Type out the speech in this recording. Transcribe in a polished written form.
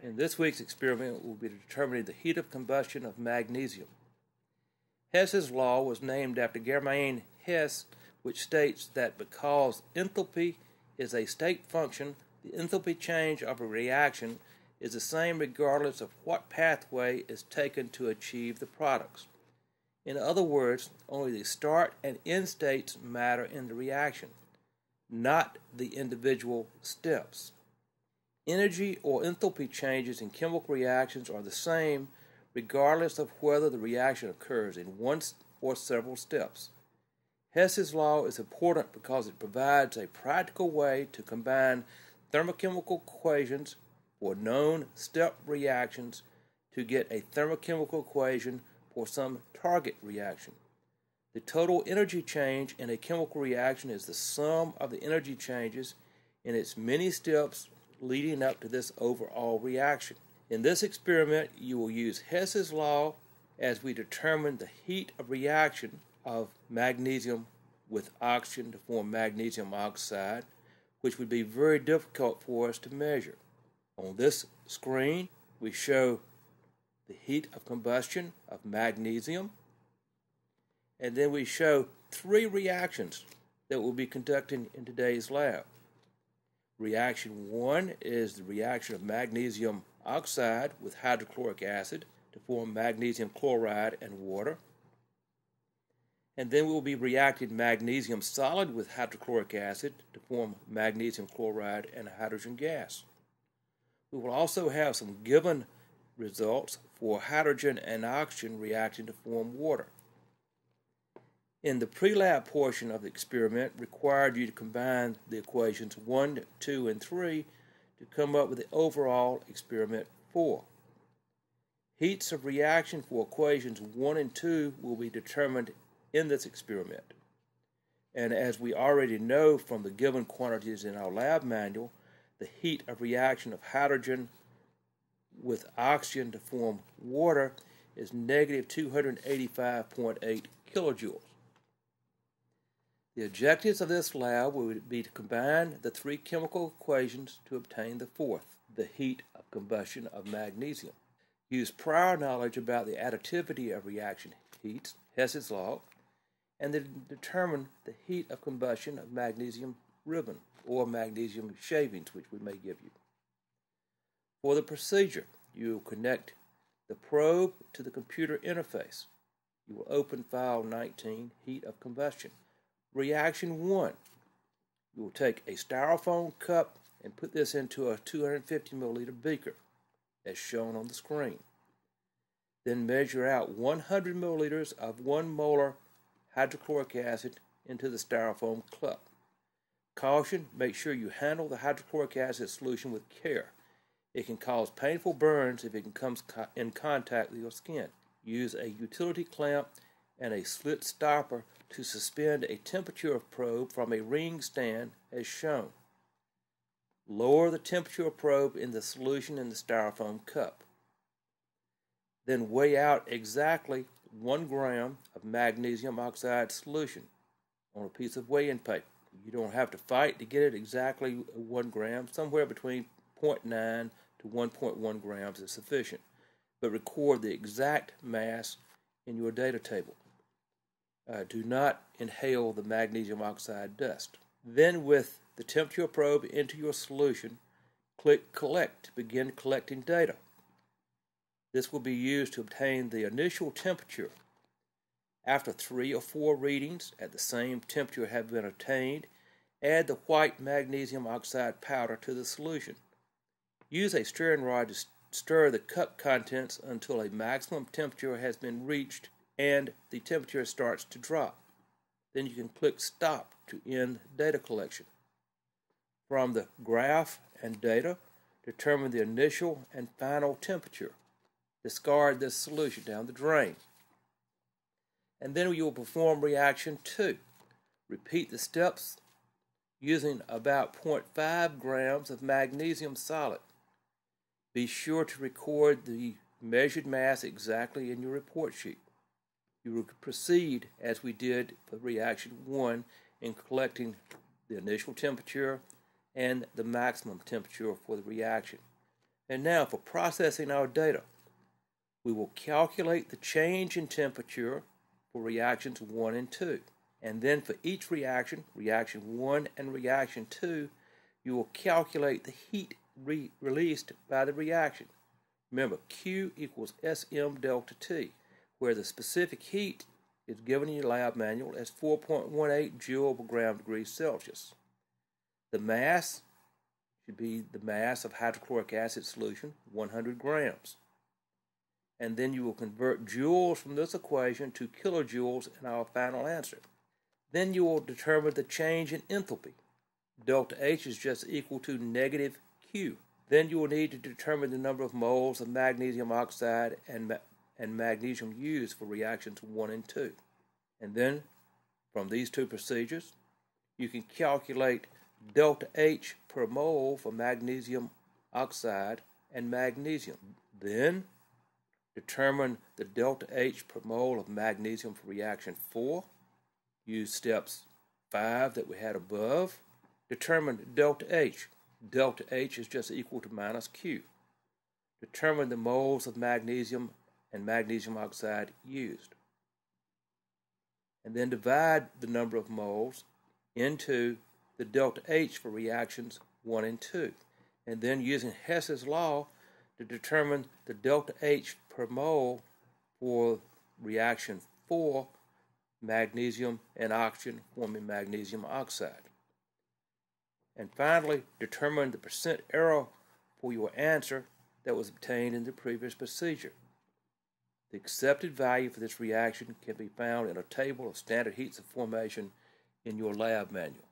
In this week's experiment, we'll be determining the heat of combustion of magnesium. Hess's law was named after Germain Hess, which states that because enthalpy is a state function, the enthalpy change of a reaction is the same regardless of what pathway is taken to achieve the products. In other words, only the start and end states matter in the reaction, not the individual steps. Energy or enthalpy changes in chemical reactions are the same regardless of whether the reaction occurs in one or several steps. Hess's law is important because it provides a practical way to combine thermochemical equations for known step reactions to get a thermochemical equation for some target reaction. The total energy change in a chemical reaction is the sum of the energy changes in its many steps leading up to this overall reaction. In this experiment, you will use Hess's law as we determine the heat of reaction of magnesium with oxygen to form magnesium oxide, which would be very difficult for us to measure. On this screen, we show the heat of combustion of magnesium, and then we show three reactions that we'll be conducting in today's lab. Reaction 1 is the reaction of magnesium oxide with hydrochloric acid to form magnesium chloride and water. And then we'll be reacting magnesium solid with hydrochloric acid to form magnesium chloride and hydrogen gas. We will also have some given results for hydrogen and oxygen reacting to form water. In the pre-lab portion of the experiment, required you to combine the equations 1, 2, and 3 to come up with the overall experiment 4. Heats of reaction for equations 1 and 2 will be determined in this experiment. And as we already know from the given quantities in our lab manual, the heat of reaction of hydrogen with oxygen to form water is negative 285.8 kilojoules. The objectives of this lab will be to combine the three chemical equations to obtain the fourth, the heat of combustion of magnesium. Use prior knowledge about the additivity of reaction heats, Hess's law, and then determine the heat of combustion of magnesium ribbon or magnesium shavings, which we may give you. For the procedure, you will connect the probe to the computer interface. You will open file 19, heat of combustion. Reaction 1, you will take a styrofoam cup and put this into a 250 milliliter beaker, as shown on the screen. Then measure out 100 milliliters of 1 molar hydrochloric acid into the styrofoam cup. Caution, make sure you handle the hydrochloric acid solution with care. It can cause painful burns if it comes in contact with your skin. Use a utility clamp and a slit stopper to suspend a temperature probe from a ring stand as shown. Lower the temperature probe in the solution in the styrofoam cup. Then weigh out exactly 1 gram of magnesium oxide solution on a piece of weighing paper. You don't have to fight to get it exactly 1 gram. Somewhere between 0.9 to 1.1 grams is sufficient. But record the exact mass in your data table. Do not inhale the magnesium oxide dust. Then with the temperature probe into your solution, click Collect to begin collecting data. This will be used to obtain the initial temperature. After 3 or 4 readings at the same temperature have been obtained, add the white magnesium oxide powder to the solution. Use a stirring rod to stir the cup contents until a maximum temperature has been reached and the temperature starts to drop. Then you can click Stop to end data collection. From the graph and data, determine the initial and final temperature. Discard this solution down the drain. And then you will perform reaction 2. Repeat the steps using about 0.5 grams of magnesium solid. Be sure to record the measured mass exactly in your report sheet. You will proceed as we did for reaction 1 in collecting the initial temperature, and the maximum temperature for the reaction. And now for processing our data, we will calculate the change in temperature for reactions 1 and 2. And then for each reaction, reaction 1 and reaction 2, you will calculate the heat released by the reaction. Remember, Q equals Sm delta T, where the specific heat is given in your lab manual as 4.18 joule per gram degree Celsius. The mass should be the mass of hydrochloric acid solution, 100 grams. And then you will convert joules from this equation to kilojoules in our final answer. Then you will determine the change in enthalpy. Delta H is just equal to negative Q. Then you will need to determine the number of moles of magnesium oxide and magnesium used for reactions 1 and 2. And then, from these two procedures, you can calculate delta H per mole for magnesium oxide and magnesium. Then, determine the delta H per mole of magnesium for reaction 4. Use steps 5 that we had above. Determine delta H. Delta H is just equal to minus Q. Determine the moles of magnesium and magnesium oxide used. And then divide the number of moles into the delta H for reactions 1 and 2. And then using Hess's law to determine the delta H per mole for reaction 4, magnesium and oxygen forming magnesium oxide. And finally, determine the percent error for your answer that was obtained in the previous procedure. The accepted value for this reaction can be found in a table of standard heats of formation in your lab manual.